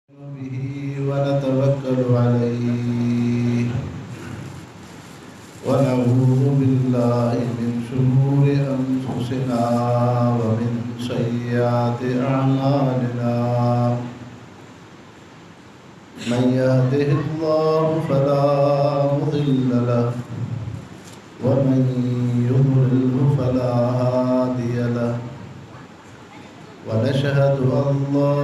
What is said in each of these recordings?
به ونتوكل عليه ونعوذ بالله من شرور أنفسنا ومن سيئات أعمالنا من يهده الله فلا مضل له ومن يضلله فلا هادي له ونشهد أن لا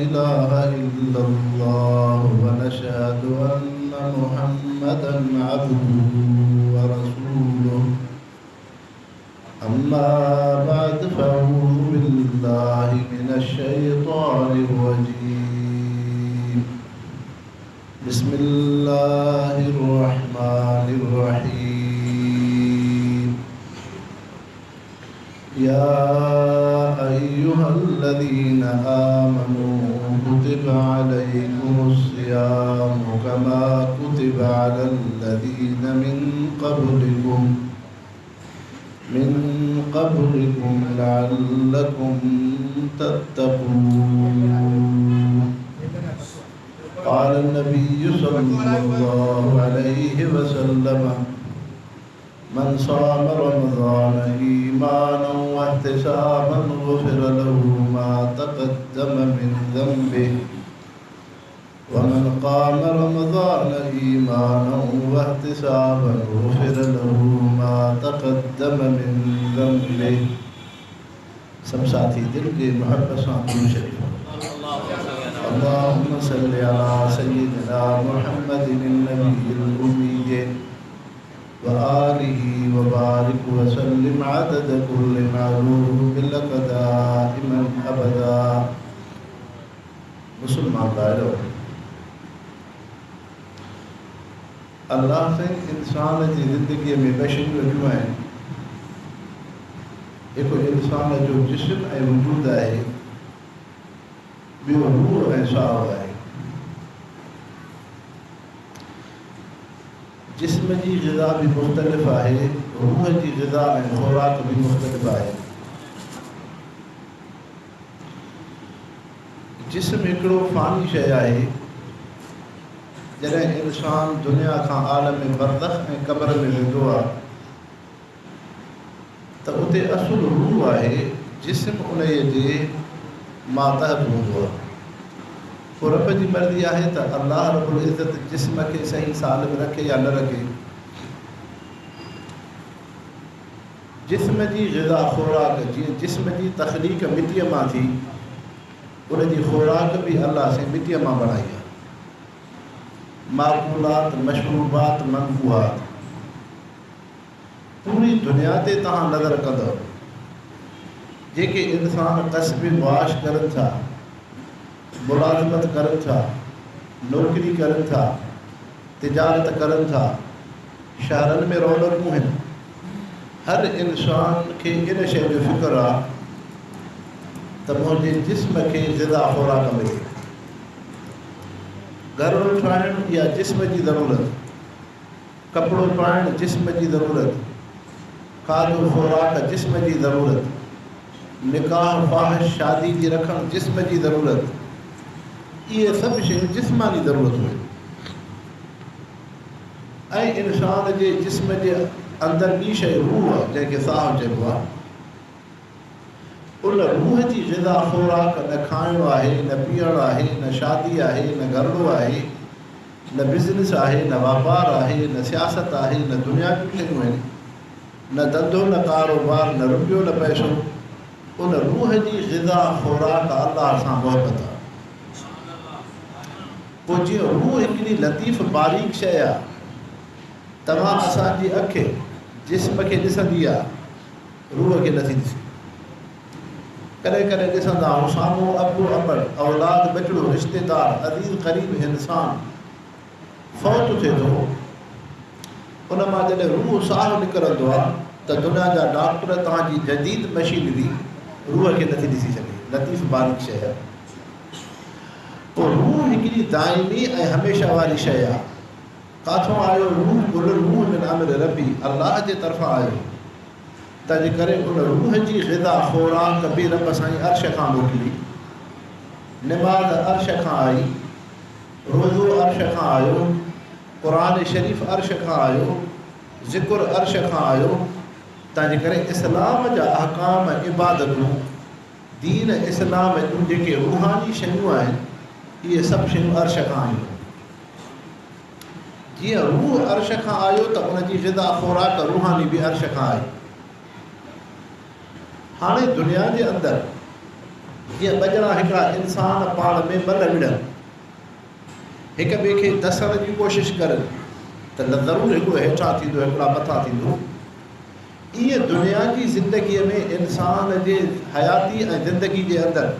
إله إلا الله ونشهد أن محمدا عبده ورسوله أما بعد فأعوذ بالله من الشيطان الرجيم بسم الله الرحمن الرحيم يا أيها الذين آمنوا كتب عليكم الصيام كما كتب على الذين من قبلكم لعلكم تتقون. قال النبي صلى الله عليه وسلم من صام رمضان إيمانا واحتسابا غفر له ما تقدم من ذنبه ومن قام رمضان إيمانا واحتسابا غفر له ما تقدم من ذنبه. सब साथी दिल के मोहब्बत से शरीफ अल्लाहुम्मा सल्लि अला सय्यिदिना मुहम्मदिन नबिय्यिल उम्मी वआलिहि वबारिक वसल्लिम अदद कुल्लि मालूम लक दाइमन अबदा. मुसलमान भाइयों, अल्लाह से इंसान की ज़िंदगी में बशर रखियो है. एक इंसान जो जिस्म ऐं वजूद है, ॿियो रूह ऐं साह है. जिस्म की ग़िज़ा भी मुख़्तलिफ़ है, रूह की ग़िज़ा ऐं ख़ुराक भी मुख़्तलिफ़ है. जिस्म हिकिड़ो फ़ानी शइ आहे. जॾहिं इंसान दुनिया खां आलम बरज़ख़ ऐं क़ब्र में वेंदो आहे त उते असुल रूह आहे. जिस्म उन जे मातहत हूंदो आहे. पोइ रब जी मर्ज़ी आहे त अल्लाह रब्बुल इज़्ज़त जिस्म खे सही सालिम रखे या न रखे. जिस्म जी ग़िज़ा ख़ुराक, जीअं जिस्म जी तख़लीक़ मिटीअ मां थी, उन जी ख़ुराक बि अल्लाह से मिटीअ मां बणाई आहे. माक़ूलात, मशरूबात, मनफ़ूआत पूरी दुनिया ते तव्हां नज़र कंदव. जेके इंसान कस्ब मुआश करनि था, मुलाज़मत करनि था, नौकरी करनि था, तिजारत करनि था, शहरनि में रौनकूं आहिनि, हर इंसान खे इन शइ जो फ़िक्र आहे त मुंहिंजे जिस्म खे ग़िज़ा ख़ुराक मिले. घर ठाहिणु इहा जिस्म जी ज़रूरत, कपिड़ो पाइणु जिस्म जी ज़रूरत, खाधो ख़ुराक जिस्म जी ज़रूरत, निकाह फ़ाहिश शादी जी रखणु जिस्म जी ज़रूरत. इहे सभु शयूं जिस्मानी ज़रूरत हुई. ऐं इंसान जे जिस्म जे अंदरि ॿी शइ रूह आहे, जंहिंखे साह चइबो आहे. उन रूह जी ग़िज़ा ख़ुराक न खाइणो आहे, न पीअणु आहे, न शादी आहे, न घरड़ो आहे, न बिज़नेस आहे, न वापारु आहे, न सियासत आहे, न दुनिया जूं शयूं आहिनि, न धंधो, न कारोबार, न रुपयो, न पैसो. उन रूह जी ग़िज़ा ख़ुराक अल्लाह सां मुहबत आहे. पोइ जीअं रूह हिकिड़ी लतीफ़ बारीक शइ आहे, तव्हां असांजी अखि जिस्म खे ॾिसंदी आहे, रूह खे नथी ॾिसे. कॾहिं कॾहिं ॾिसंदा आहियूं साम्हूं अबु अमर, औलाद, बचिड़ो, रिश्तेदार, अज़ीज़ क़रीब इंसान फ़ौत थिए थो. उन मां जॾहिं रूह साह निकिरंदो आहे त दुनिया जा डॉक्टर तव्हांजी जदीद मशीनरी रूह खे नथी ॾिसी सघे. लतीफ़ बारीक शइ आहे. पोइ रूह हिकिड़ी दाइमी ऐं हमेशह वारी शइ आहे. काथों आयो रूह? गुल रूह मिन अम्रि रबी, अल्लाह जे तरफ़ां आयो. तंहिंजे करे उन रूह जी ग़िज़ा ख़ुराक बि रब साईं अर्श खां मोकिली. नमाज़ अर्श खां आई, रोज़ो अर्श खां आयो, क़ुरान शरीफ़ अर्श खां आयो, ज़िक्र अर्श खां आयो। तंहिंजे करे इस्लाम जा अहकाम इबादतूं, दीन इस्लाम जूं जेके रूहानी शयूं आहिनि, इहे सभु शयूं अर्श खां आयूं। जीअं रूह अर्श खां आयो त उनजी ग़िज़ा ख़ुराक रूहानी बि अर्श खां आई। हाणे दुनिया जे अंदरि जीअं ॿ हिकिड़ा इंसान पाण में ॿ विढ़नि, हिक ॿिए खे दसण जी कोशिशि करनि त ज़रूरु हिकिड़ो हेठां थींदो, हिकिड़ा मथां थींदो। ईअं दुनिया जी ज़िंदगीअ में इंसान जे हयाती ऐं ज़िंदगी जे अंदरि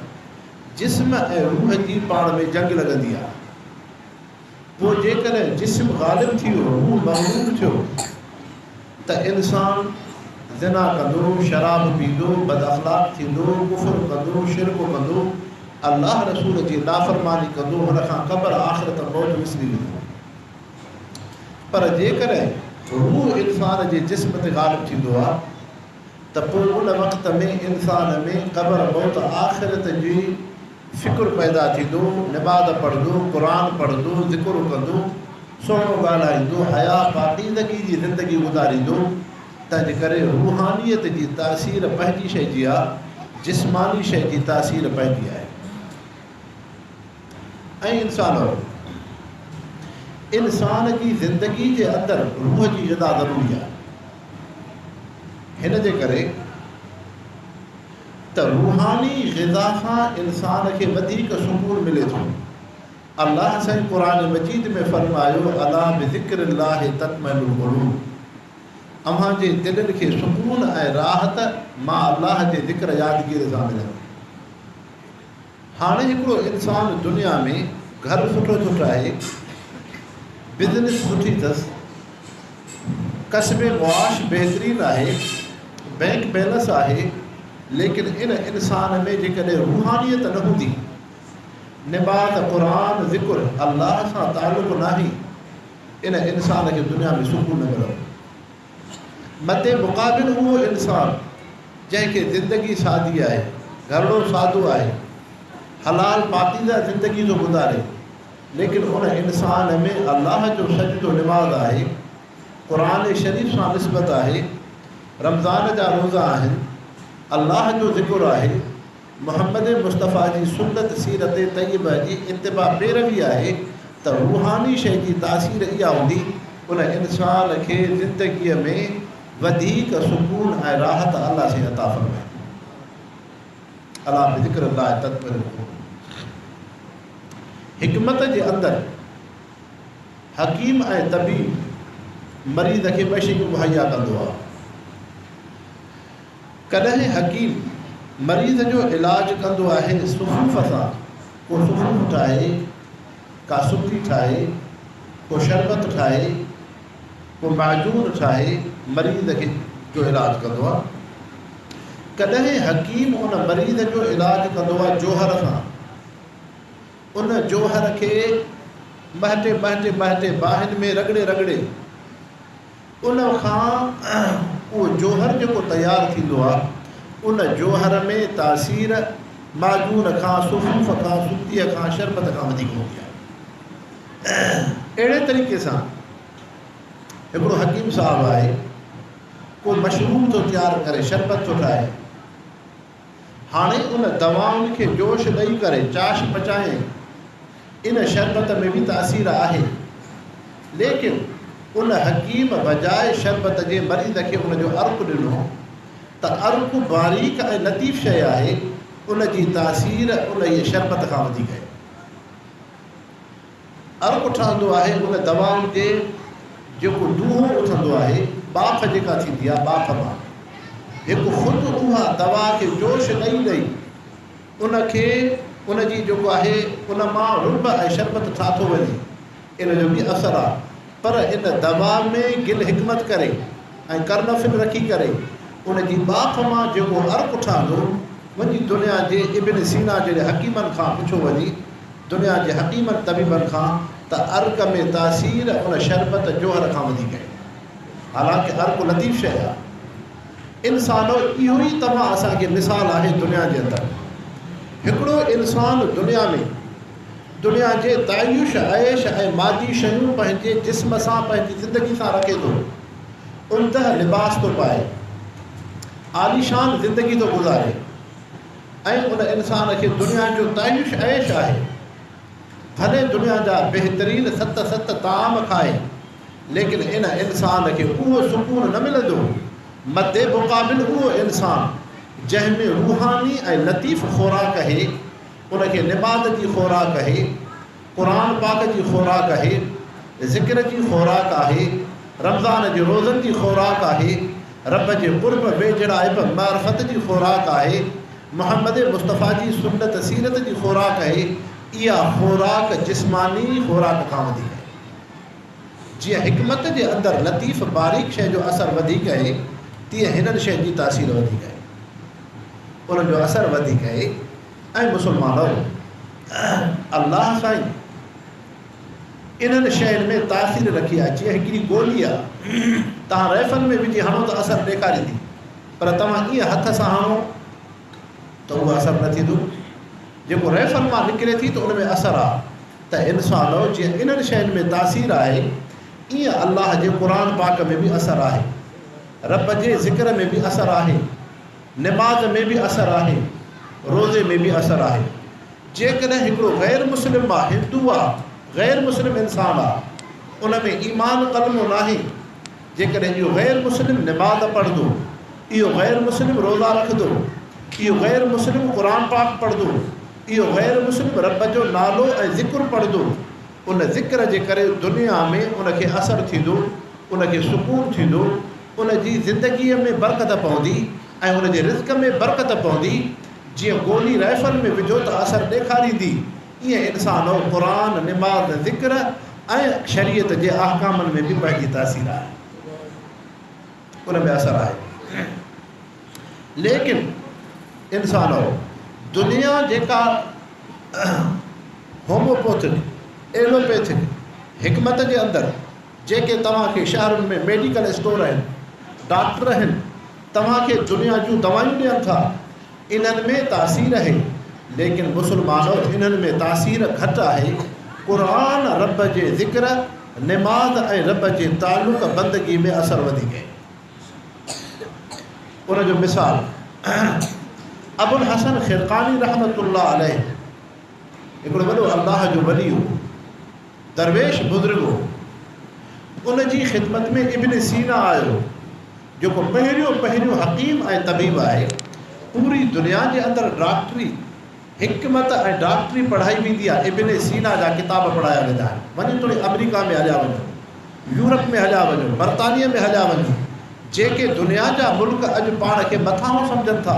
जिस्म ऐं रूह जी पाण में जंग लॻंदी आहे। पोइ जेकॾहिं जिस्म ग़ालिब थी वियो, रूह मग़लूब थियो, त इंसान ज़िना कंदो, शराब पींदो, बद अख़लाक़ थींदो, कुफ़्र कंदो, शिरक कंदो, अल्लाह रसूल जी नाफ़रमानी कंदो, हुन खां क़ब्र आख़िरत मौत विसरी वेंदो। पर जेकॾहिं रूह इंसान जे जिस्म ते ग़ालिब थींदो आहे त पोइ उन वक़्त में इंसान में क़ब्र मौत आख़िरत जी फ़िक्र पैदा थींदो, निमाज़ पढ़ंदो, क़ुरान पढ़ंदो, ज़िक्र कंदो, सुहिणो ॻाल्हाईंदो, हया पाकीज़गी जी ज़िंदगी गुज़ारींदो। तंहिंजे करे रूहानियत जी तासीर पंहिंजी शइ जी आहे, जिस्मानी शइ जी तासीर पंहिंजी आहे। ऐं इंसान जी ज़िंदगी जे अंदरि रूह जी ग़िज़ा ज़रूरी आहे। हिन जे करे त रूहानी ग़िज़ा खां इंसान खे वधीक सुकून मिले थो। अल्लाह साईं क़ुरान मजीद में फ़रमायो, अला बिज़िक्रिल्लाहि तत्मइनुल क़ुलूब, अव्हां जे दिलनि खे सुकून ऐं राहत मां अल्लाह जे ज़िक्र यादगीर सां मिलंदी। हाणे हिकिड़ो इंसान दुनिया में घर सुठो थो ठाहे, बिज़नेस सुठी अथसि, कसबे मुआश बहितरीनु आहे, बैंक बैलेंस आहे, लेकिन इन इंसान में जेकॾहिं रूहानियत न हूंदी, निमाज़, क़ुरान, ज़िक्र, अल्लाह सां तालुक़ु नाहे, इन इंसान खे दुनिया में सुकून न मिलंदो। मथे मुक़ाबिल उहो इंसान जंहिंखे ज़िंदगी सादी आहे, घरड़ो सादो आहे, हलाल पाकीज़ा ज़िंदगी थो गुज़ारे, लेकिन उन इंसान में अल्लाह जो सजदो निमाज़ आहे, क़ुरान शरीफ़ सां निस्बत आहे, रमज़ान जा रोज़ा आहिनि, अल्लाह जो ज़िक्र आहे, मोहम्मद मुस्तफ़ा जी सुन्नत सीरत तय्यबा जी इत्तिबा पैरवी आहे, त रूहानी शइ जी तासीर इहा हूंदी, उन इंसान खे ज़िंदगीअ में वधीक सुकून ऐं राहत अल्लाह से अता फ़रमाए। अला बिज़िक्रिल्लाहि तत्मइनुल क़ुलूब। हिकमत जे अंदरि हकीम ऐं तबीब मरीज़ खे ॿ शयूं मुहैया कंदो आहे। कॾहिं हकीम मरीज़ जो इलाज कंदो आहे सुफ़ूफ़ सां, को सुफ़ूफ़ ठाहे, का सुखी ठाहे, को शरबत ठाहे, को माजून ठाहे, मरीज़ खे जो इलाज कंदो आहे। कॾहिं हकीम उन मरीज़ जो इलाज कंदो आहे जोहर सां, उन जोहर खे महटे महटे महटे बाहिनि में रगड़े रगड़े उन खां उहो जोहर जेको तयारु थींदो आहे, उन जोहर में तासीर माजून खां, सुफ़ूफ़ खां, सुतीअ खां, शरबत खां वधीक हूंदी आहे। अहिड़े तरीक़े सां हिकिड़ो हकीम साहबु आहे, को मशरूब थो तयारु करे, शरबत थो ठाहे, हाणे उन दवाउनि खे जोश ॾेई करे चाश पचाए, इन शरबत में बि तासीर आहे, लेकिन उन हकीम बजाए शरबत जे मरीज़ खे उनजो अर्क़ु ॾिनो त अर्क़ु बारीक ऐं लतीफ़ शइ आहे, उन जी तासीर उन जी शरबत खां वधीक आहे। अर्क़ु ठहंदो आहे उन दवाउनि जे जेको दूहो उथंदो आहे, बाफ़ जेका थींदी आहे, बाफ़ मां हिकु ख़ुदि उहा दवा खे जोश ॾेई ॾेई उनखे उन जी जेको आहे उन मां रुब ऐं शरबत ठातो वञे, इन जो बि असरु आहे। पर इन दवा में गिल हिकमत करे ऐं करनफिल रखी करे उन जी बाफ़ मां जेको अर्क़ु ठहंदो, वञी दुनिया जे इब्न सीना जहिड़े हकीमनि खां पुछो वञी, दुनिया जे हकीमनि तबीबनि खां, त अर्क़ में तासीर उन शरबत जोहर खां वधीक आहे। हालांकि अर्क़ु लतीफ़ शइ आहे। इंसानो इहो ई तव्हां असांखे मिसाल आहे दुनिया जे अंदरि। हिकिड़ो इंसान दुनिया में दुनिया जे तायुश आयश ऐं मादी शयूं पंहिंजे जिस्म सां पंहिंजी ज़िंदगी सां रखे थो, उनतह लिबास थो पाए, आलीशान ज़िंदगी थो गुज़ारे, ऐं उन इंसान खे दुनिया जो तायुश आयश आहे, भले दुनिया जा बहितरीन 7 ताम खाए, लेकिन इन इंसान खे उहो सुकून न मिलंदो मदे मुक़ाबिल उहो इंसान जंहिंमें रूहानी ऐं लतीफ़ ख़ुराक आहे, उनखे निमाज़ जी ख़ुराक आहे, क़ुरान पाक जी ख़ुराक आहे, ज़िक्र जी ख़ुराक आहे, रमज़ान जे रोज़नि जी ख़ुराक आहे, रब जे क़ुर्ब वेझड़ाइब मारिफत जी ख़ुराक आहे, मुहम्मद मुस्तफ़ा जी सुन्नत सीरत जी ख़ुराक आहे। इहा ख़ुराक जिस्मानी ख़ुराक खां वधीक आहे। जीअं हिकमत जे अंदरि लतीफ़ बारीक शइ जो असरु वधीक आहे, तीअं हिननि शयुनि जी तासीर वधीक आहे, उन्हनि जो असरु वधीक आहे। ऐं मुस्लमानो, अल्लाह साईं इन्हनि शयुनि में तासीर रखी आहे। जीअं हिकिड़ी गोली आहे, तव्हां राइफ़ल में विझी हणो त असरु ॾेखारींदी, पर तव्हां ईअं हथ सां हणो त उहो असरु न थींदो। जेको राइफ़ल मां निकिरे थी त उन में असरु आहे। त इंसानो जीअं इन्हनि शयुनि में तासीर आहे, ईअं अल्लाह जे क़ुरान पाक में बि असरु आहे, रब जे ज़िक्र में बि असरु आहे, निमाज़ में बि असरु आहे, रोज़े में बि असरु आहे। जेकॾहिं हिकिड़ो ग़ैर मुस्लिम आहे, हिंदू आहे, ग़ैर मुस्लिम इंसान आहे, उन में ईमान कलमो नाहे, जेकॾहिं इहो ग़ैर मुस्लिम निमाज़ पढ़ंदो, इहो ग़ैर मुस्लिम रोज़ा रखंदो, इहो ग़ैर मुस्लिम क़ुरान पाक पढ़ंदो, इहो ग़ैर मुस्लिम रब जो नालो ऐं ज़िक्र पढ़ंदो, उन ज़िक्र जे करे दुनिया में उनखे असरु थींदो, उनखे सुकून थींदो, उनजी ज़िंदगीअ में बरकत पवंदी ऐं उनजे रिज़्क़ में बरकत पवंदी। जीअं गोली राइफ़ल में विझो त असरु ॾेखारींदी, ईअं इंसानो क़ुरान, निमाज़, ज़िक्र ऐं शरीयत जे अहकामनि में बि पंहिंजी तासीर आहे, उन में असरु आहे। लेकिन इंसानो, दुनिया जेका होम्योपैथिक, एलोपैथिक हिकमत जे अंदरि जेके तव्हांखे शहरुनि में मेडिकल स्टोर आहिनि, डॉक्टर आहिनि, तव्हांखे दुनिया जूं दवायूं ॾियनि था, इन्हनि में तासीर आहे। लेकिन मुस्लमानो, इन्हनि में तासीर घटि आहे। क़ुरान, रब जे ज़िक्र, निमाज़ ऐं रब जे तालुक़ बंदगी में असरु वधीक आहे। उनजो मिसाल अबुल हसन ख़िरक़ानी रहमतुल्लाह अलैह, हिकिड़ो वॾो अल्लाह जो वली हो, दरवेश बुज़ुर्ग हो। उनजी ख़िदमत में इब्न सीना आयो, जेको पहिरियों हकीम ऐं तबीब आहे। पूरी दुनिया जे अंदरि डॉक्टरी हिकमत ऐं डॉक्टरी पढ़ाई वेंदी आहे। इब्न सीना जा किताब पढ़ाया वेंदा आहिनि। वञी थोरी अमेरिका में हलिया वञो, यूरोप में हलिया वञो, बर्तानिया में हलिया वञो, जेके दुनिया जा मुल्क अॼु पाण खे मथां सम्झनि था,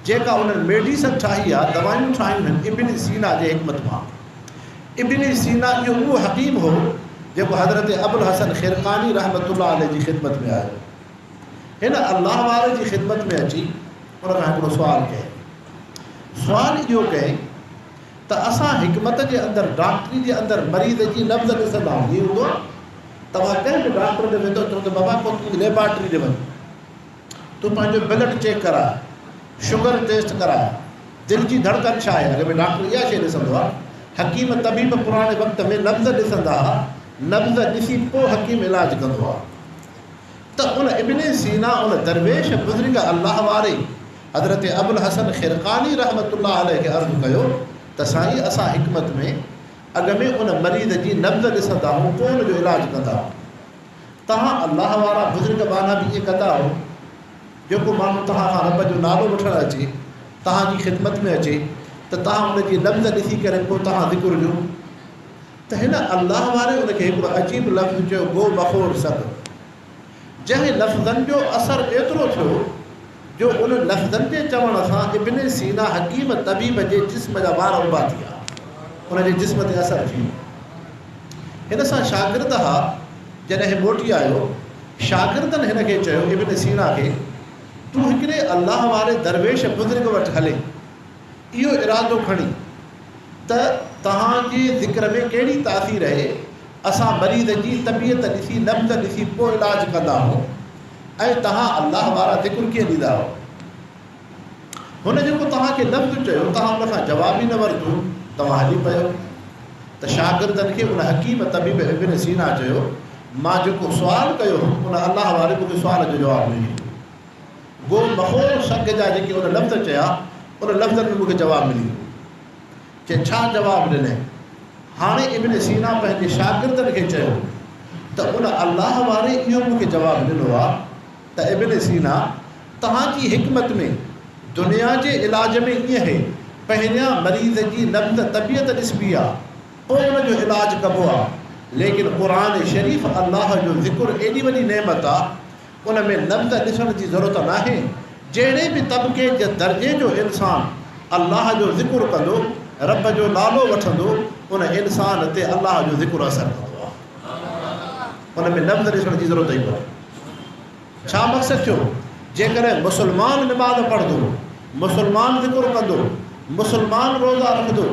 जेका उन्हनि मेडिसन ठाही आहे, दवायूं ठाहियूं आहिनि, इब्न सीना जे हिकमत मां। इब्न सीना इहो उहो हकीम हो जेको हज़रत अबुल हसन ख़िरक़ानी रहमतुल्लाह अलैह जी ख़िदमत में आयो। हिन अल्लाह वारे जी ख़िदमत में अची उन खां हिकिड़ो सुवालु कयईं। सुवालु इहो कयईं त असां हिकमत जे अंदरि, डॉक्टरी जे अंदरि मरीज़ जी लफ़्ज़ ॾिसंदा आहियूं। इहो हूंदो आहे, तव्हां कंहिं बि डॉक्टर ॾे वेंदो, चवंदो त बाबा को तूं लेबॉरेटरी ॾे वञ, तूं पंहिंजो ब्लड चेक कराए, शुगर टेस्ट कराए, दिलि जी धड़कन छा आहे। अॻे में डॉक्टर इहा शइ ॾिसंदो आहे। हकीम तबीब पुराणे वक़्त में लफ़्ज़ ॾिसंदा हुआ, लफ़्ज़ ॾिसी पोइ हकीम इलाजु कंदो आहे। त उन इब्न सीना, उन दरवेश बुज़ुर्ग अल्लाह वारे हज़रत अबुल हसन ख़िरक़ानी रहमतुल्लाह अलैह खे अर्ज़ु कयो त साईं, असां हिकमत में अॻ में उन मरीज़ जी नब्ज़ ॾिसंदा आहियूं, पोइ उनजो इलाजु कंदा आहियूं। तव्हां अल्लाह वारा बुज़ुर्ग बाना बि ईअं कंदा आहियो। जेको माण्हू तव्हां खां रब जो नालो वठणु अचे, तव्हांजी ख़िदमत में अचे, त तव्हां उनजी लफ़्ज़ ॾिसी करे पोइ तव्हां ज़िक्र ॾियो। त हिन अल्लाह वारे उनखे हिकिड़ो अजीब लफ़्ज़ चयो, गो मखोर सभ। जंहिं लफ़्ज़नि जो असरु एतिरो थियो जो उन लफ़्ज़नि जे चवण सां इब्न सीना हकीम तबीब जे जिस्म जा वार उभा थी विया, उनजे जिस्म ते असरु थी वियो। हिन सां शागिर्द हा, जॾहिं मोटी आयो, शागिर्दनि हिन खे चयो, इब्न सीना खे, तूं हिकिड़े अल्लाह वारे दरवेश बुज़ुर्ग वटि हले, इहो इरादो खणी त तव्हांजे ज़िक्र में कहिड़ी तासीर आहे, असां मरीज़ जी तबियत ॾिसी, लफ़्ज़ ॾिसी पोइ इलाजु कंदा आहियूं, ऐं तव्हां अल्लाह वारा ज़िक्र कीअं ॾींदा आहियो। हुन जेको तव्हांखे लफ़्ज़ चयो तव्हां हुन खां जवाब ई न वरितो, तव्हां हली पियो। त शागिर्दनि खे उन हकीम तबीब इब्न सीना चयो, मां जेको सुवालु कयो उन अलाह वारे मूंखे सुवाल जो जवाबु ॾिनो। गो मखोर सग जा जेके उन लफ़्ज़ चया उन लफ़्ज़नि में मूंखे जवाबु मिली वियो। चए छा जवाबु ॾिनई? हाणे इब्न सीना पंहिंजे शागिर्दनि खे चयो त उन अलाह वारे इहो मूंखे जवाबु ॾिनो आहे त इब्न सीना तव्हांजी हिकमत में दुनिया जे इलाज में ईअं आहे, पहिरियां मरीज़ जी नब्ज़ तबियत ॾिसबी आहे, पोइ उनजो इलाजु कबो आहे। लेकिन क़ुरान शरीफ़ अलाह जो ज़िक्र एॾी वॾी नेमत आहे, उन में नब्ज़ ॾिसण जी ज़रूरत नाहे। जहिड़े बि तबिके जे दर्जे जो इंसानु अलाह जो ज़िक्र कंदो, रब जो नालो वठंदो, उन इंसान ते अलाह जो ज़िक्र असरु कंदो आहे। उन में नब्ज़ ॾिसण जी ज़रूरत ई कोन्हे। छा मक़सदु थियो? जेकॾहिं मुस्लमान निमाज़ पढ़ंदो, मुस्लमान ज़िक्र कंदो, मुस्लमान रोज़ा रखंदो,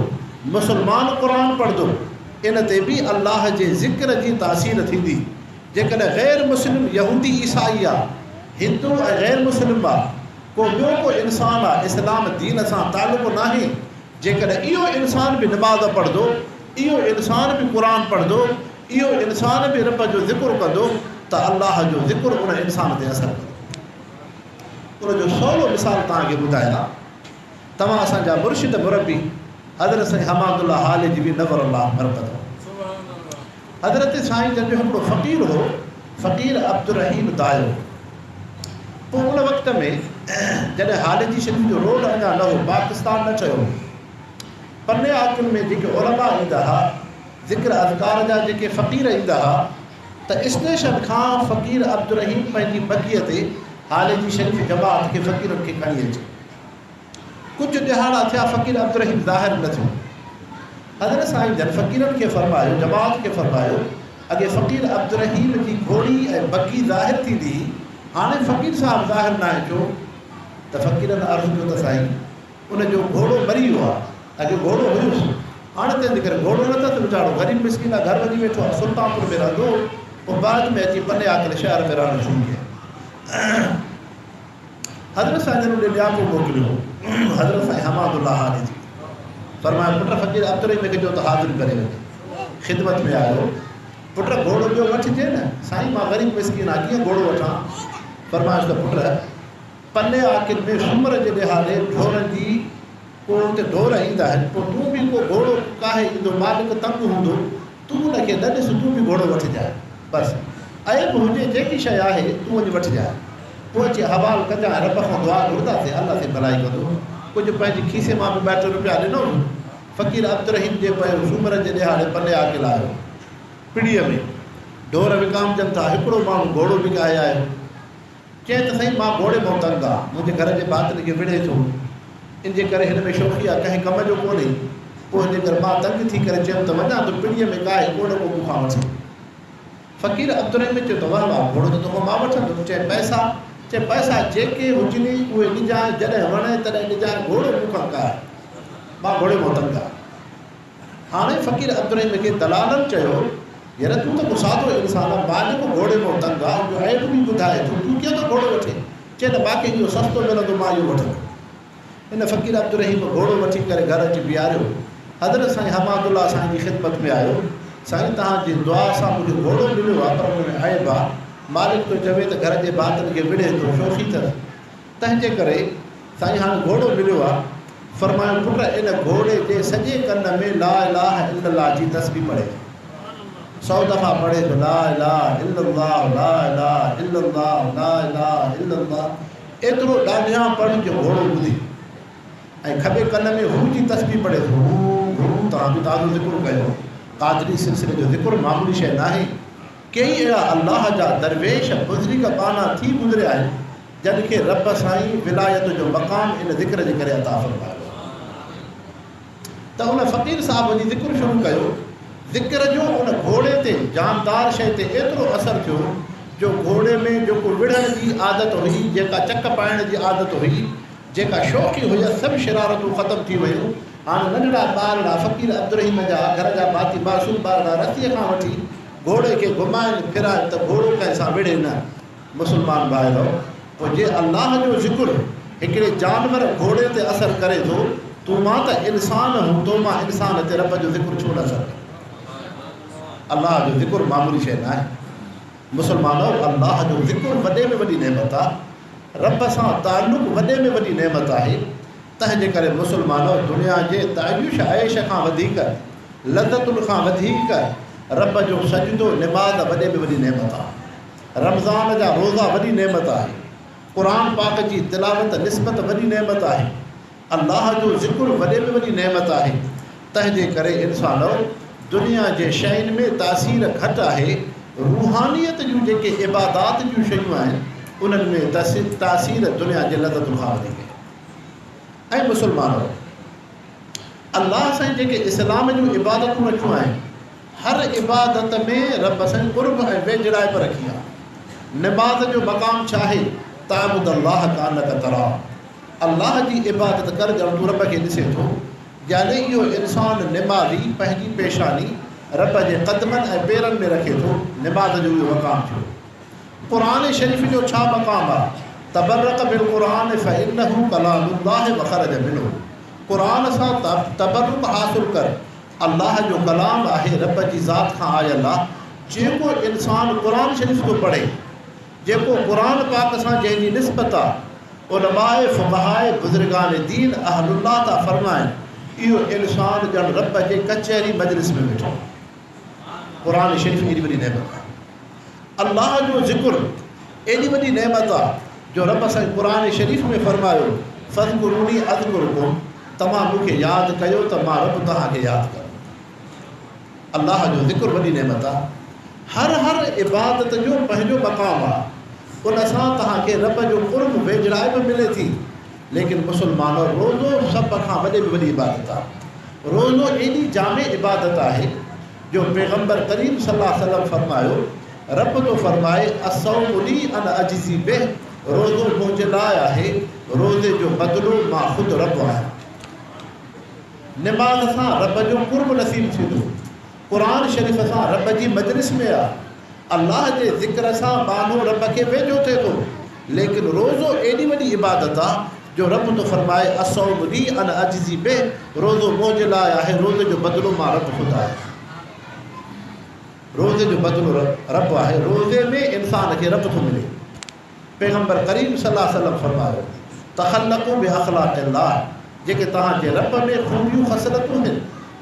मुस्लमान क़ुरान पढ़ंदो, इन ते बि अलाह जे ज़िक्र जी तासीर थींदी। जेकॾहिं ग़ैर मुस्लिम यहूदी ईसाई आहे, हिंदू ऐं ग़ैर मुस्लिम आहे, को ॿियो को इंसानु आहे, इस्लाम दीन सां तालुक़ु नाहे, जेकॾहिं इहो इंसान बि निमाज़ पढ़ंदो, इहो इंसान बि क़ुरान पढ़ंदो, इहो इंसान बि रब जो ज़िक्र कंदो, त अलाह जो ज़िक्र उन इंसान ते असरु कंदो। उनजो सवलो मिसाल तव्हांखे ॿुधायां। तव्हां असांजा मुर्शिद मुरबी हज़रत साईं हमादुल्ला हाले जी बि नवर अल्लाह बरकत हो। हज़रत साईं जंहिंजो हिकिड़ो फ़क़ीर हो, फ़क़ीर अब्दुल रहीम दायो। पोइ उन वक़्त में जॾहिं हाले जी शरीफ़ जो रोड अञा न हो, पाकिस्तान न ठहियो, पन्ने आकुनि में जेके उलमा ईंदा हुआ, ज़िक्र अज़कार जा जेके फ़क़ीर ईंदा हुआ, त स्टेशन खां फ़क़ीर अब्दुल रहीम पंहिंजी बगीअ ते हाले जी शरीफ़ जमात खे फ़क़ीरनि खे खणी अचे। कुझु ॾिहाड़ा थिया फ़क़ीर अब्दुल रहीम ज़ाहिर न थियो। हज़रत साईं जन फ़क़ीरनि खे फ़रमायो, जमात खे फ़रमायो, अॻे फ़क़ीर अब्दुल रहीम जी घोड़ी ऐं बगी ज़ाहिर थींदी, हाणे फ़क़ीर साहिबु ज़ाहिर न आहे छो? त फ़क़ीरनि अर्ज़ु कयो त साईं उनजो घोड़ो मरी वियो आहे, अॻे घोड़ो हुयुसि, हाणे तंहिंजे करे घोड़ो न अथसि, वीचारो ग़रीब मिस्किन आहे, घर वञी वेठो आहे, सुल्तानपुर में रहंदो, पोइ बाद में अची पने आख़िर शहर में रहणु शुरू कयो। हज़रत साईं जन ॾे ॾियापो मोकिलियो, हज़रत साईं हमादुल्ला हाले जी फ़रमायो, पुट फ़क़ीर अब्दुल रहीम खे चयो त हाज़िर करे वञे। ख़िदमत में आयो, पुट घोड़ो ॿियो वठिजे न। साईं मां ग़रीब मिस्किन आहे, कीअं घोड़ो वठां? फ़रमायो त पुट पने आख़िर में सूमर जे ॾिहाड़े ढोरनि जी को हुते ढोर ईंदा आहिनि, पोइ तूं बि को घोड़ो काहे ईंदो, मालिक तंग हूंदो, तूं हुनखे न ॾिस, तूं बि घोड़ो वठिजांइ। बसि ऐब हुजे जेकी शइ आहे तूं वञी वठिजांइ। पोइ अची हवालु कजांइ, रब खां दुआ घुरंदासीं, अलाह ते भलाई कंदो। कुझु पंहिंजी खीसे मां बि ॿ टे रुपया ॾिनो। फ़क़ीर अब्दुल रहीम जे पियो सूमर जे ॾिहाड़े पने आकिल आयो, पिड़ीअ में ढोर विकामजनि था, हिकिड़ो माण्हू घोड़ो विकाए आयो। चए त साईं मां घोड़े मां तंग आहे, मुंहिंजे घर जे भातियुनि खे विढ़े थो, इन जे करे हिन में शौक़ी आहे, कंहिं कम जो कोन्हे। पोइ हिन करे मां तंग थी करे चयुमि त वञा त पिड़ीअ में काए कोन को मूंखां वठी। फ़क़ीर अब्दुल रहीम चयो त वाह वाह, घोड़ो त तोखां मां वठंदुमि। चए पैसा? चए पैसा जेके हुजनि उहे ॾिजांइ, जॾहिं वणे तॾहिं ॾिजांइ, घोड़ो मूंखां काए, मां घोड़े मां तंग आहे। हाणे फ़क़ीर अब्दुल रहीम खे दलालनि चयो, यार तूं त को सादो इंसान आहे, मालिक घोड़े मां तंग आहे, जो ऐब बि ॿुधाए थो, तूं कीअं थो घोड़ो वठे? चए त मूंखे इहो सस्तो मिलंदो, मां इहो वठंदुमि। हिन फ़क़ीर अब्दुल रहीम घोड़ो वठी करे घर अची बीहारियो। हज़रत साईं हमादुल्ला साईं जी ख़िदमत में आयो, साईं तव्हांजी दुआ सां मूंखे घोड़ो मिलियो आहे, पर हुन में ऐब आहे, मालिक तो चवे त घर जे भातियुनि खे विढ़े थो, शौक़ी अथसि, तंहिंजे करे साईं हाणे घोड़ो मिलियो आहे। फ़रमायो पुट इन घोड़े जे सॼे कन में ला इलाहा इल्लल्लाह जी तस्बीह पढ़े, 100 दफ़ा पढ़े तो ला इलाहा इल्लल्लाह, ला इलाहा इल्लल्लाह, ला इलाहा इल्लल्लाह। एतिरो ॾाढियां पढ़ जो घोड़ो ॿुधी, ऐं खॿे कन में हू जी तस्बीह पढ़े थो, हू तव्हां बि तव्हांजो ज़िक्र कयो। क़ादरी सिलसिले जो ज़िक्र मामूली शइ न आहे। कई अहिड़ा अलाह जा दरवेश बुज़ुर्ग पाना थी गुज़रिया आहिनि, जंहिंखे रब साईं विलायत जो मक़ाम इन ज़िक्र जे करे अता फ़रमायो। त उन फ़क़ीर साहिब वञी ज़िक्र शुरू कयो। ज़िक्र जो उन घोड़े ते, जानदार शइ ते एतिरो असरु थियो जो घोड़े में जेको विढ़ण जी आदत हुई, जेका चक पाइण जी आदत हुई, जेका शौक़ी हुई, सभु शरारतूं ख़तमु थी वियूं। हाणे नंढड़ा ॿारड़ा फ़क़ीर अब्दुल रहीम जा घर जा भाती मासूम ॿारड़ा रसीअ खां वठी घोड़े खे घुमाइनि फिराइनि त घोड़ो कंहिं सां विढ़े न। मुस्लमान भाइरो, पोइ जे अलाह जो ज़िक्र हिकिड़े जानवर घोड़े ते असर करे थो, तूं मां त इंसान हूं, तो मां इंसान ते रब जो ज़िक्र छो न असर करे। अल्लाह जो ज़िक्र मामूली शइ न आहे। मुस्लमानो, अल्लाह जो ज़िक्र वॾे में वॾी नेमत आहे। रब सां ताल्लुक़ वॾे में वॾी नेमत आहे। तंहिंजे करे मुस्लमानो, दुनिया जे तायुश आयश खां वधीक, लज़तुल खां वधीक रब जो सजदो निमाज़ वॾे में वॾी नेमत आहे। रमज़ान जा रोज़ा वॾी नेमत आहे। क़ुरान पाक जी तिलावत निस्बत वॾी नेमत आहे। अल्लाह जो ज़िक्र वॾे में वॾी नेमत आहे। तंहिंजे करे इंसानो, दुनिया जे शयुनि में तासीर घटि आहे। रूहानियत जूं जेके इबादात जूं शयूं आहिनि, उन्हनि में तासीर दुनिया जे लज़तुल खां वधीक आहे। ऐं मुस्लमानो, अल्लाह साईं जेके इस्लाम जूं इबादतूं रखियूं आहिनि, हर इबादत में रब साईं क़ुर्ब ऐं वेझिड़ाइप रखी आहे। निमाज़ जो मक़ाम छा आहे? ताबुद अल्लाह कानक तराह। अल्लाह जी इबादत कर ॼण तूं रब खे ॾिसे थो। यानी इहो इंसानु निमाज़ी पंहिंजी पेशानी रब जे क़दमनि ऐं पेरनि में रखे थो। निमाज़ जो इहो मक़ाम थियो। क़ुरान शरीफ़ जो छा मक़ाम आहे? तबर्रक बिल क़ुरान फ़इन्नहु कलामुल्लाह व ख़रज मिन्हु। क़ुरान सां तबर्रुक हासिल कर। अल्लाह जो कलाम आहे, रब जी ज़ात खां आयल आहे। जेको इंसानु क़ुरान शरीफ़ थो पढ़े, जेको क़ुरान पाक सां जंहिंजी निस्बत आहे, उलमाए फ़ुक़हाए बुज़ुर्गान दीन अहलुल्लाह था फ़रमाइनि, इहो इंसानु ॼण रब जे कचहरी मजलिस में वेठो। क़ुरान शरीफ़ एॾी वॾी नेमत आहे। अल्लाह जो ज़िक्र एॾी वॾी नेमत आहे जो रब साईं क़ुरान शरीफ़ में फ़रमायो, फ़ज़्कुरूनी अज़्कुरकुम। तव्हां मूंखे यादि कयो त मां रब तव्हांखे यादि कयो। अल्लाह जो ज़िक्र वॾी नेमत आहे। हर इबादत जो पंहिंजो मक़ाम आहे। उन सां तव्हांखे रब जो क़ुर्ब वेझिड़ाइप मिले थी। लेकिन मुस्लमानो, रोज़ो सभ खां वॾे में वॾी इबादत आहे। रोज़ो एॾी जामे इबादत आहे जो पैगम्बर करीम सल्लल्लाहु अलैहि वसल्लम फ़रमायो, रब तो फ़रमाए, असौमु ली अना अजज़ी बिह। रोज़ो मुंहिंजे लाइ आहे, रोज़े जो बदिलो मां ख़ुदि रब आहियां। निमाज़ सां रब जो क़ुर्ब नसीब थींदो। क़ुरान शरीफ़ सां रब जी मजलिस में आहे। अल्लाह जे ज़िक्र सां माण्हू रब खे वेझो थिए थो। लेकिन रोज़ो एॾी वॾी इबादत आहे जो रब तो फ़रमाए, असौमु ली अना अजज़ी बिह। रोज़ो मुंहिंजे लाइ आहे, रोज़े जो बदिलो मां रब ख़ुदि आहियां। रोज़े जो बदिलो रब आहे। रोज़े में इंसान खे रब थो मिले। पैगम्बर करीम सल्लल्लाहु अलैहि वसल्लम फ़रमायो, तख़ल्लक़ू बि अख़लाक़िल्लाह। जेके तव्हांजे रब में ख़ूबियूं ख़सलतूं आहिनि,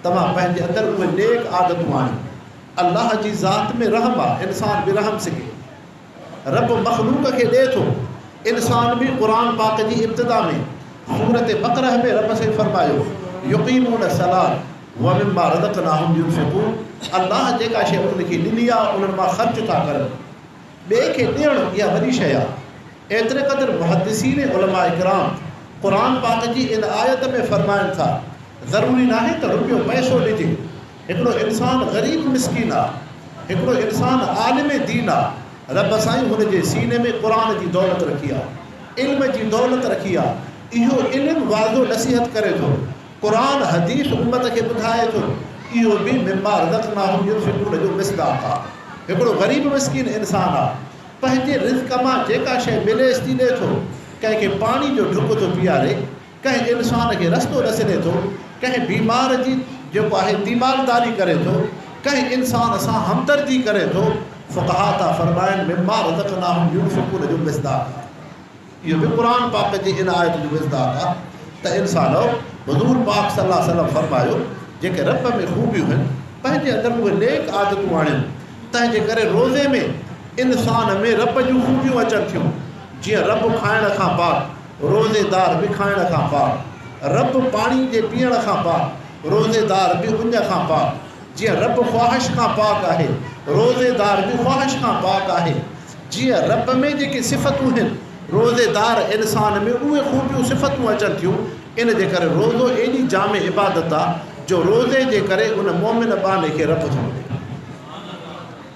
तव्हां पंहिंजे अंदरि उहे नेक आदतूं आहिनि। अल्लाह जी ज़ात में रहम आहे, इंसान बि रहम सिखे। रब मख़लूक़ खे ॾिए थो। इंसान बि क़ुरान पाक जी इब्तिदा में सूरत बक़रह में रब से फ़रमायो, युक़ीमून सलात व मिम्मा रज़क़नाहुम युनफ़िक़ून। अल्लाह जेका शइ उन्हनि खे ॾिनी आहे, उन्हनि मां ख़र्च था करनि। ॿिए खे ॾियणु इहा वॾी शइ आहे। एतिरे क़दुरु मुहद्दिसीन उलमा इकराम क़ुरान पाक जी इन आयत में फ़रमाइनि था, ज़रूरी नाहे त रुपयो पैसो ॾिजे। हिकिड़ो इंसानु ग़रीब मिस्कीन आहे, हिकिड़ो इंसानु आलिम दीन आहे। रब साईं हुन जे सीने में क़ुरान जी दौलत रखी आहे, इल्म जी दौलत रखी आहे। इहो इल्मु वाज़ो नसीहत करे थो। क़ुरान हदीस उम्मत खे ॿुधाए थो। इहो बि मिम्मा रज़क़नाहुम युनफ़िक़ून जो मिसदाक़ आहे। हिकिड़ो ग़रीब मिस्कीन इंसानु आहे, पंहिंजे रिज़्क़ मां जेका शइ मिलेसि थी ॾिए थो। कंहिंखे पाणी जो ढुक थो पीआरे, कंहिं इंसान खे रस्तो ॾसे थो, कंहिं बीमार जी जेको आहे तीमारदारी करे थो, कंहिं इंसान सां हमदर्दी करे थो। फ़ुक़हा था फ़रमाइनि, मिम्मा रज़क़नाहुम युनफ़िक़ून जो मिसदाक़ आहे। इहो बि क़ुरान पाक जी इन आयत जो मिसदाक़ आहे त इंसानो, हुज़ूर पाक सल्लल्लाहु अलैहि वसल्लम फ़रमायो, जेके रब में ख़ूबियूं आहिनि, पंहिंजे अंदरि उहे नेक आदतूं आणिनि। तंहिंजे करे रोज़े में इंसान में रब जूं ख़ूबियूं अचनि थियूं। जीअं रब खाइण खां पाक, रोज़ेदार बि खाइण खां पाक। रब पाणी जे पीअण खां पाक, रोज़ेदार बि उञ खां पाक। जीअं रब ख़्वाहिश खां पाक आहे, रोज़ेदार बि ख़्वाहिश खां पाक आहे। जीअं रब में जेके सिफ़तूं आहिनि, रोज़ेदार इंसान में उहे ख़ूबियूं सिफ़तूं अचनि थियूं। इन जे करे रोज़ो एॾी जामे इबादत आहे जो रोज़े जे करे उन मोमिन बाने खे रब थो मिले।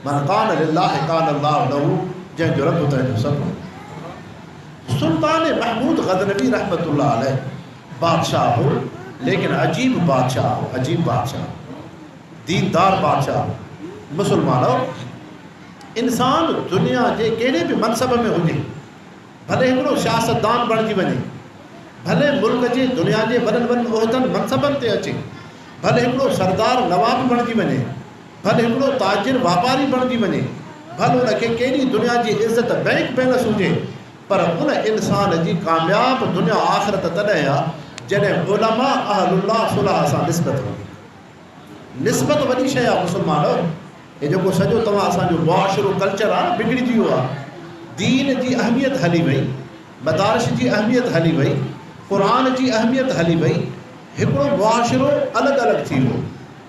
मन कान लिल्लाह कान अल्लाहु लहू। जंहिंजो रब तंहिंजो सभु। सुल्तान महमूद गज़नवी रहमतुल्लाह अलैह बादशाह हो, लेकिन अजीब बादशाह हो, अजीब बादशाह, दीनदार बादशाह। मुसलमानों, इंसान दुनिया जे कहिड़े बि मनसब में हुजे, भले हिकिड़ो सियासतदान बणिजी वञे, भले मुल्क जे दुनिया जे वॾनि वॾनि उहिदनि मनसबनि ते अचे, भले हिकिड़ो सरदार नवाब बणिजी वञे, भले हिकिड़ो ताजिर वापारी बणिजी वञे, भले उनखे केॾी दुनिया जी इज़त बैंक बैलेंस हुजे, पर उन इंसान जी कामयाब दुनिया आख़िरत तॾहिं आहे जॾहिं उलमा अहलुल्लाह सुलह सां निस्बत हुजे। निस्बत वॾी शइ आहे मुस्लमान। हे जेको सॼो तव्हां असांजो मुआशिरो कल्चर आहे बिगड़जी वियो आहे। दीन जी अहमियत हली वई, मदारिस जी अहमियत हली वई, क़ुरान जी अहमियत हली वई, हिकिड़ो मुआशिरो अलॻि अलॻि थी वियो।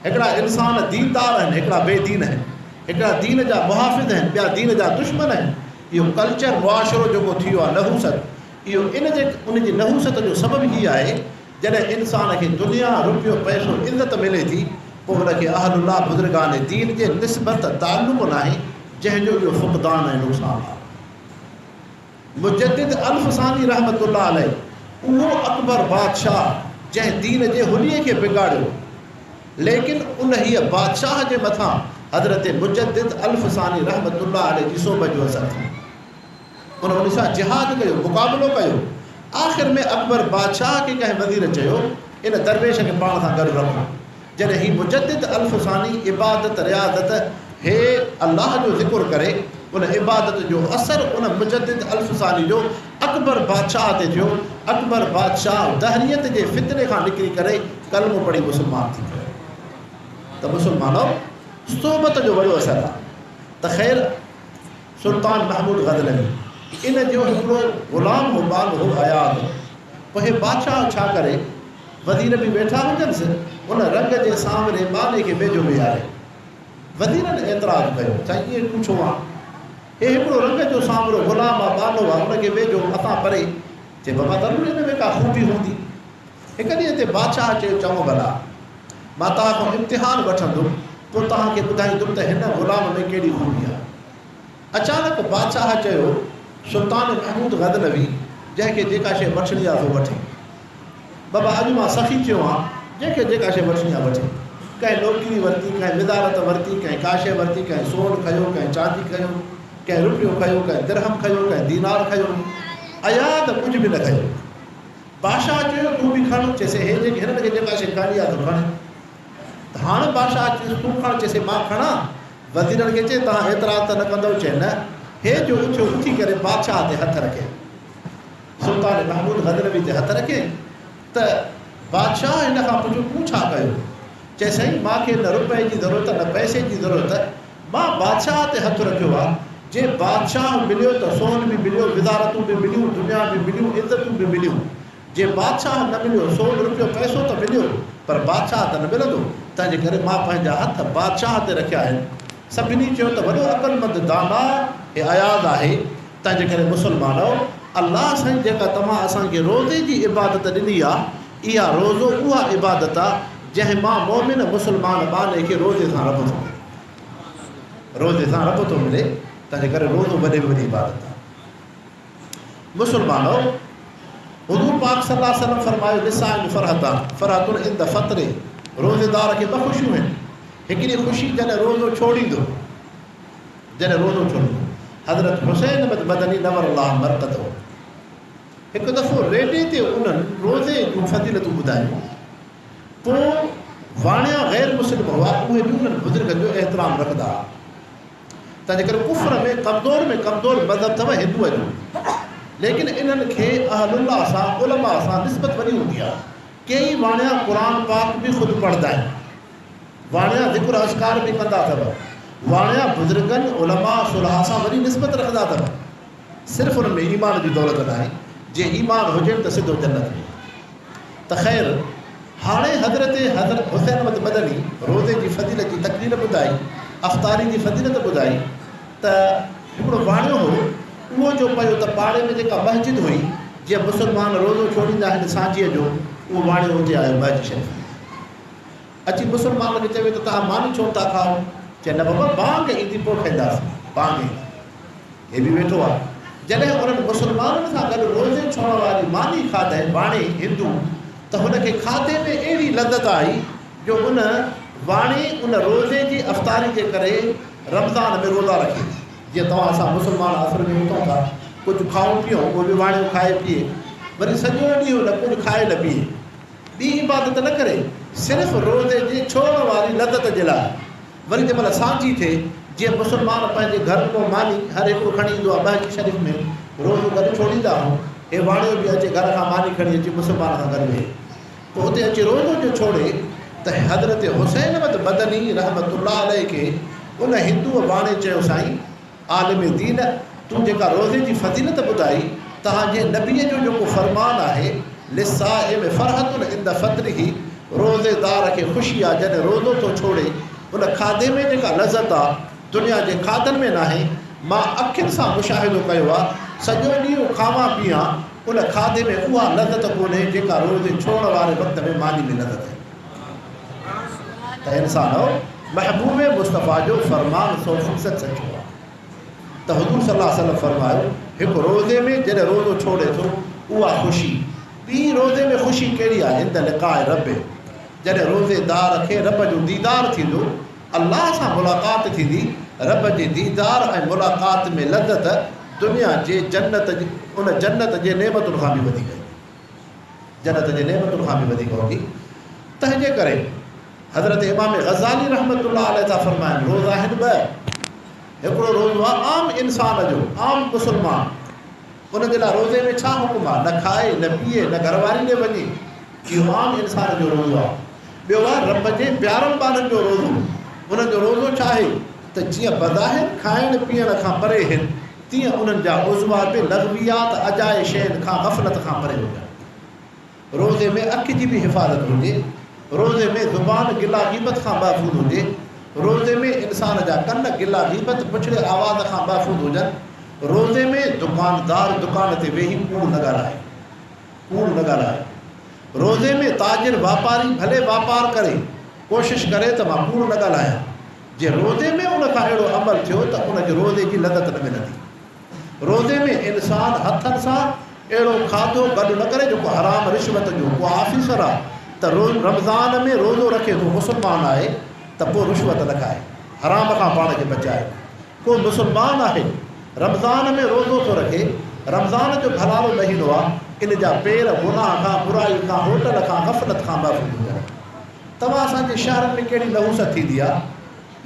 हिकिड़ा इंसान दीनदार आहिनि, हिकिड़ा बेदीन आहिनि, हिकिड़ा दीन जा मुहाफ़िज़ आहिनि, ॿिया दीन जा दुश्मन आहिनि। इहो कल्चर मुआशिरो जेको थी वियो आहे नहूसत, इहो उन जी नहूसत जो सबबु ई आहे जॾहिं इंसान खे दुनिया रुपयो पैसो इज़त मिले थी, पोइ हुनखे अहलुल्लाह बुज़ुर्गान दीन जे निस्बत ताल्लुक़ न आहे, जंहिंजो इहो फ़ुक़दान ऐं नुक़सानु आहे। मुजद्दिद अल्फ़सानी रहमतुल्लाह अलैह, उहो अकबर बादशाह जंहिं दीन जे हुलीअ खे बिगाड़ियो, लेकिन उन हीअ बादशाह जे मथां हज़रत मुजद्दिद अल्फ़सानी रहमतुल्लाह अलैह जी सोभ जो असरु थियो। उन सां जिहाद कयो, मुक़ाबिलो कयो। आख़िर में अकबर बादशाह खे कंहिं वज़ीर चयो, इन दरवेश खे पाण सां गॾु रखो। जॾहिं ही मुजद्दिद अल्फ़सानी इबादत रियाज़त हे अल्लाह जो ज़िक्र करे, उन इबादत जो असरु उन मुजद्दिद अल्फ़सानी जो अकबर बादशाह ते थियो। अकबर बादशाह दहरियत जे फितने खां निकिरी करे कलमो पढ़ी मुस्लमान थी वियो। त मुस्लमानो, सोबत जो वॾो असरु आहे। त ख़ैर, सुल्तान महमूद ग़ज़नवी इन जो हिकिड़ो ग़ुलाम हो, बाल हो आयाद। पोइ हे बादशाह छा करे, वज़ीर बि वेठा हुजनिसि, उन रंग जे सामने बाने खे वेझो वेहारे। वज़ीरनि एतिराज़ कयो, चई ईअं पूछो आहे, हे हिकिड़ो रंग जो सामरो ग़ुलाम आहे, बानो आहे, उनखे वेझो असां परे। चए बाबा ज़रूरु हिन में का ख़ूबी हूंदी। हिकु ॾींहं ते बादशाह चयो, चङो भला, मां तव्हां खां इम्तिहान वठंदुमि, पोइ तव्हांखे ॿुधाईंदुमि त हिन ग़ुलाम में कहिड़ी ख़ूबी आहे। अचानक बादशाह चयो, सुल्तान महमूद ग़ज़नवी, जंहिंखे जेका शइ वठणी आहे सो वठे। बाबा अॼु मां सखी चयो आहे, जंहिंखे जेका शइ वठणी आहे वठे। कंहिं नौकिरी वरिती, कंहिं विदारत वरिती, कंहिं का शइ वरिती, कंहिं सोन खयो, कंहिं चांदी खयो, कंहिं रुपयो खयो, कंहिं दिरहम खयो, कंहिं दीनार खयो, अयाद कुझु बि न खयो। बादशाह चयो, तूं बि खण। चइसि हे जेके हिननि खे जेका शइ खणी आहे तूं खण। त हाणे बादशाह चइसि तूं खण। चइसि मां खणा। वज़ीरनि खे चए तव्हां एतिराज़ त न कंदव। चए न। हे जो उथियो, उथी करे बादशाह ते हथु रखे, सुल्तान महमूद ग़ज़नवी ते हथु रखे। त बादशाह हिन खां पुछो, तूं छा कयो? चए साईं, मूंखे न रुपए जी ज़रूरत, न पैसे जी ज़रूरत, मां बादशाह ते हथु रखियो आहे। जे बादशाह मिलियो त सोन बि मिलियो, विदारतूं बि मिलियूं, दुनिया बि मिलियूं, इज़तूं बि मिलियूं। जे बादशाह न मिलियो, सोन रुपयो पैसो त मिलियो, पर बादशाह त न मिलंदो। तंहिंजे करे मां पंहिंजा हथ बादशाह ते रखिया आहिनि। सभिनी चयो त वॾो अक़लमंद दाना हे अयाद आहे। तंहिंजे करे मुस्लमानो, अल्लाह साईं जेका तव्हां असांखे रोज़े जी इबादत ॾिनी आहे, इहा रोज़ो उहा इबादत आहे जंहिं मां मोमिन मुस्लमान बाने खे रोज़े सां रब थो मिले, रोज़े सां रब थो मिले। तंहिंजे करे रोज़ो वॾे में वॾी इबादत आहे। मुस्लमानो, हुज़ूर पाक सल्लल्लाहु अलैहि वसल्लम फरमायो, लिसाइम फरहतुन इंद फ़त्रे, रोज़ेदार खे ॿ ख़ुशियूं आहिनि। हिकिड़ी ख़ुशी जॾहिं रोज़ो छोड़ींदो, जॾहिं रोज़ो छोड़ींदो। हज़रत हुसैन मदनी नवरल्लाह मरक़दो हिकु दफ़ो रेडियो ते उन्हनि रोज़े जूं फज़ीलतूं ॿुधायूं। पोइ वाणिया ग़ैर मुस्लिम हुआ, उहे बि उन्हनि बुज़ुर्गनि जो एतिराम रखंदा हुआ। तंहिंजे करे कुफ्र में कमज़ोर मज़हब अथव हिंदूअ जो, लेकिन इन्हनि खे अहलुल्लाह सां, उलमा सां निस्बत वॾी हूंदी आहे। कई वाणिया क़ुरान पाक बि ख़ुदि पढ़ंदा आहिनि, वाणिया ज़िक्र अस्कार बि कंदा अथव, वाणिया बुज़ुर्गनि उलमा सुलह सां वॾी निस्बत रखंदा अथव। सिर्फ़ु उन में ईमान जी दौलत न आहे, जे ईमान हुजे त सिधो जन्नत में। त ख़ैर, हाणे हज़रत हुसैन मदनी रोज़े जी फज़ीलत जी तक़रीर ॿुधाई, अफ़्तारी जी फज़ीलत ॿुधाई। त हिकिड़ो वाणियो हो, उहो जो पियो त पाड़े में जेका मस्जिद हुई, जीअं मुस्लमान रोज़ो छोड़ींदा आहिनि सांझीअ जो, उहो वाणियो हुते आयो मस्जिद शरीफ़। अची मुस्लमान खे चवे त तव्हां मानी छो था खाओ? चए न बाबा, बांग ईंदी पोइ खाईंदासीं। बांग हे बि वेठो आहे। जॾहिं उन्हनि मुस्लमाननि सां गॾु रोज़े छोड़ण वारी मानी खाधई, वाणी हिंदू, त हुनखे खाधे में अहिड़ी लज़त आई जो उन वाणी उन रोज़े जी अफ़्तारी जे करे रमज़ान में रोज़ा रखी। जीअं तव्हां असां मुस्लमान असर में उथूं था, कुझु खाऊं पीऊं, उहो बि वाणियूं खाए पीए, वरी सॼो ॾींहुं न कुझु खाए न पीए, ॿी इबादत न करे, सिर्फ़ु रोज़े जी छोड़ण वारी लदत जे लाइ। वरी जंहिं महिल सांची थिए, जीअं मुस्लमान पंहिंजे घर को मानी हर हिकिड़ो खणी ईंदो आहे ॿाहिरि शरीफ़ में, रोज़ गॾु छोड़ींदा आहियूं, हे वाणियो बि अचे घर खां मानी खणी अची मुस्लमान सां गॾु वेहे, पोइ हुते अची रोज़ो जो छोड़े त हज़रत हुसैन मदनी रहमतुल्लाह अलैहि खे उन हिंदूअ वाणे चयो, साईं आलिम दीन, तूं जेका रोज़े जी फज़ीलत ॿुधाई, तव्हांजे नबीअ जो जेको फ़रमान आहे, लिस्साइम फ़रहतुन इंद फ़त्रिही, रोज़ेदार खे ख़ुशी आहे जॾहिं रोज़ो थो छोड़े, उन खाधे में जेका लज़त आहे दुनिया जे खाधनि में नाहे। मां अखियुनि सां मुशाहिदो कयो आहे, सॼो ॾींहुं खावां पीआं, उन खाधे में उहा लज़त कोन्हे जेका रोज़े छोड़ण वारे वक़्त में मानी में लज़त आहे। त इंसान महबूब मुस्तफ़ा जो फ़रमान 100% सचो आहे त हुज़ूर सल्लल्लाहु अलैहि वसल्लम फरमायो, हिकु रोज़े में जॾहिं रोज़ो छोड़े थो उहा ख़ुशी, ॿी रोज़े में ख़ुशी कहिड़ी आहे, हिंद लिक़ाए रब, जॾहिं रोज़ेदार खे रब जो दीदार थींदो, अल्लाह सां मुलाक़ात थींदी। रब जे दीदार ऐं मुलाक़ात में लज़त दुनिया जे जन्नत जी, उन जन्नत जे नेमतुनि खां बि वधीक, जन्नत जे नेमतुनि खां बि वधीक हूंदी। तंहिंजे करे हज़रत इमाम ग़ज़ाली रहमतुल्लाह अलैहि था फरमाइनि, रोज़ा आहिनि ॿ, हिकिड़ो रोज़ो आहे आम इंसान जो, आम मुस्लमान, उन जे लाइ रोज़े में छा हुकुम आहे, न खाए न पीए न घरवारी ॾे वञे, इहो आम इंसान जो रोज़ो आहे। ॿियो आहे रब जे प्यारनि ॿारनि जो रोज़ो, उन्हनि जो रोज़ो छा आहे त जीअं बज़ाहिर खाइण पीअण खां परे आहिनि, तीअं उन्हनि जा उज़वा बि लग़वियात अजाए शयुनि खां ग़फ़लत खां परे हुजनि। रोज़े में अखि जी बि हिफ़ाज़त हुजे, रोज़े में ज़ुबान गिला ग़ीबत खां महफ़ूज़ हुजे, रोज़े में इंसान जा कन गिला ग़ीबत पुछड़े आवाज़ खां महफ़ूज़ हुजनि, रोज़े में दुकानदार दुकान ते वेही कूड़ न ॻाल्हाए, कूड़ न ॻाल्हाए, रोज़े में ताजिर वापारी भले वापार करे कोशिशि करे त मां कूड़ न ॻाल्हायां, जे रोज़े में उन खां अहिड़ो अमल थियो त उनखे रोज़े जी लज़त न मिलंदी। रोज़े में इंसान हथनि सां अहिड़ो खाधो गॾु न करे जेको हराम रिश्वत जो, को ऑफिसर आहे त रमज़ान में रोज़ो रखे थो, मुस्लमान आहे त पोइ रिश्वत न खाए, हराम खां पाण खे बचाए। को मुस्लमान आहे रमज़ान में रोज़ो थो रखे, रमज़ान जो भलारो महीनो आहे, इन जा पेर गुनाह खां, बुराई खां, होटल खां, ग़फ़लत खां महफ़ूज़ हुजनि। तव्हां असांजे शहरनि में कहिड़ी नहूसत थींदी आहे,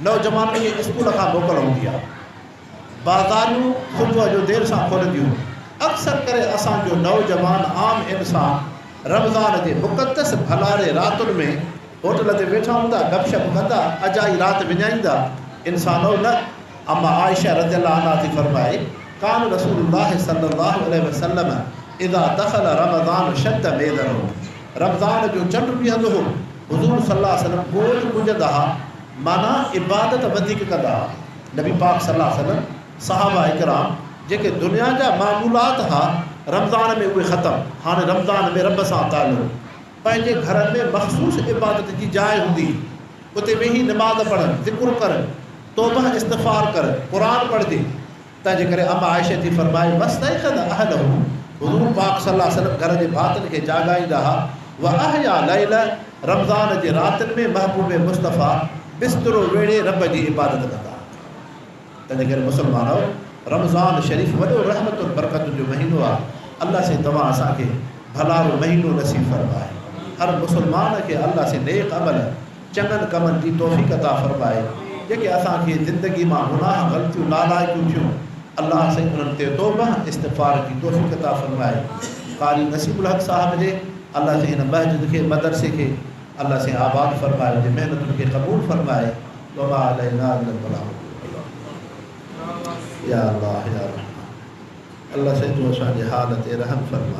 नौजवाननि खे स्कूल खां मोकल हूंदी आहे, बाज़ारियूं सुबुह जो देरि सां खोलंदियूं, अक्सर करे असांजो नौजवान आम इंसान रमज़ान जे मुक़दस भलारे रातुनि में होटल ते वेठा हूंदा, गपशप कंदा, अजाई राति विञाईंदा, इंसानो न। अम्मा आयशा रज़ियल्लाहु अन्हा थी फरमाए, कान रसूलुल्लाह सल्लल्लाहु अलैहि वसल्लम इज़ा दख़ल रमज़ान शद्द मेदरहु, रमज़ान जो चंड बीहंदो हो, हुज़ूर सल्लल्लाहु अलैहि वसल्लम गोल गुंजंदा हुआ, माना इबादत वधीक कंदा हुआ। नबी पाक सल्लल्लाहु अलैहि वसल्लम, सहाबा इकराम जेके दुनिया जा मामूलात हा रमज़ान में उहे ख़तमु, हाणे रमज़ान में रब सां ताल्लुक़, पंहिंजे घरनि में मख़सूस इबादत जी जाइ हूंदी, उते वेही नमाज़ पढ़नि, ज़िक्र करनि, तौबह इस्तिग़फ़ार करनि, क़ुरान पढ़जे। तंहिंजे करे अम्मा आयशा थी फरमाए, वस्तैक़ज़ अहलहू, हुज़ूर पाक सल्लल्लाहु अलैहि वसल्लम घर जे भातियुनि खे जाॻाईंदा हुआ, व अहया लैल, रमज़ान जे रातिनि में महबूब मुस्तफ़ा बिस्तरो वेड़े रब जी इबादत कंदा। तंहिंजे करे मुस्लमानो, रमज़ान शरीफ़ वॾो रहमत और बरकत जो महीनो आहे। अल्लाह से तव्हां असांखे भलारो महीनो नसीब फरमाए, हर मुस्लमान खे अल्लाह से नेक अमल चङनि कमनि जी तौफ़ीक़ अता फरमाए। जेके असांखे ज़िंदगी मां गुनाह ग़लतियूं नालाइकियूं थियूं, अल्लाह से उन्हनि ते तौबह इस्तिग़फ़ार जी तौफ़ीक़ अता फरमाए। कारी नसीबुल हक़ साहब जे अल्लाह से हिन मस्जिद खे, मदरसे खे अल्लाह से आबाद फरमाए, जे महिनतुनि खे क़बूल फरमाए। वमा अलैना इल्लल बलाग। या अल्लाह या रहमान, अल्लाह से तूं असांजे हाल ते रहम फरमा।